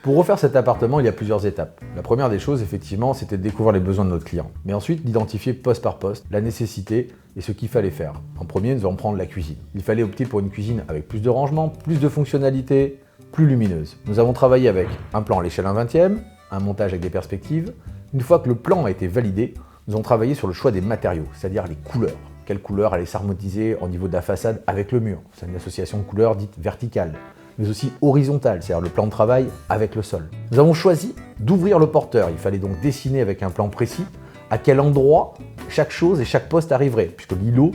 Pour refaire cet appartement, il y a plusieurs étapes. La première des choses, effectivement, c'était de découvrir les besoins de notre client. Mais ensuite, d'identifier poste par poste la nécessité et ce qu'il fallait faire. En premier, nous allons prendre la cuisine. Il fallait opter pour une cuisine avec plus de rangement, plus de fonctionnalités, plus lumineuse. Nous avons travaillé avec un plan à l'échelle 1/20, un montage avec des perspectives. Une fois que le plan a été validé, nous avons travaillé sur le choix des matériaux, c'est-à-dire les couleurs. Quelle couleur allait s'harmoniser au niveau de la façade avec le mur? C'est une association de couleurs dite verticale, mais aussi horizontale, c'est-à-dire le plan de travail avec le sol. Nous avons choisi d'ouvrir le porteur. Il fallait donc dessiner avec un plan précis à quel endroit chaque chose et chaque poste arriverait, puisque l'îlot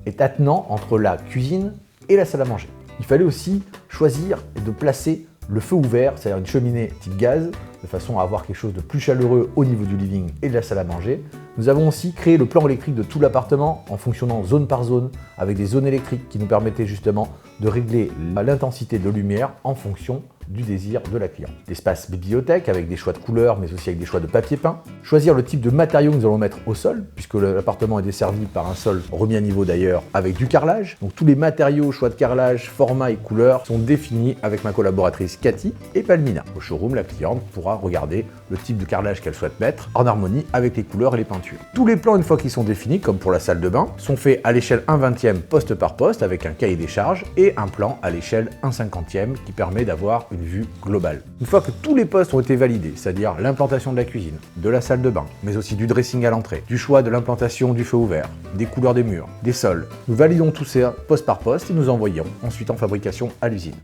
est attenant entre la cuisine et la salle à manger. Il fallait aussi choisir de placer le feu ouvert, c'est-à-dire une cheminée type gaz, de façon à avoir quelque chose de plus chaleureux au niveau du living et de la salle à manger. Nous avons aussi créé le plan électrique de tout l'appartement en fonctionnant zone par zone avec des zones électriques qui nous permettaient justement de régler l'intensité de lumière en fonction du désir de la cliente. L'espace bibliothèque avec des choix de couleurs mais aussi avec des choix de papier peint. Choisir le type de matériaux que nous allons mettre au sol puisque l'appartement est desservi par un sol remis à niveau d'ailleurs avec du carrelage. Donc tous les matériaux, choix de carrelage, format et couleurs sont définis avec ma collaboratrice Cathy et Palmina. Au showroom, la cliente pourra regarder le type de carrelage qu'elle souhaite mettre en harmonie avec les couleurs et les peintures. Tous les plans, une fois qu'ils sont définis, comme pour la salle de bain, sont faits à l'échelle 1/20 poste par poste avec un cahier des charges et un plan à l'échelle 1/50 qui permet d'avoir une vue globale. Une fois que tous les postes ont été validés, c'est-à-dire l'implantation de la cuisine, de la salle de bain, mais aussi du dressing à l'entrée, du choix de l'implantation du feu ouvert, des couleurs des murs, des sols, nous validons tout ça poste par poste et nous envoyons ensuite en fabrication à l'usine.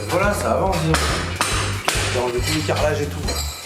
Voilà, ça avance. J'ai enlevé tout le carrelage et tout.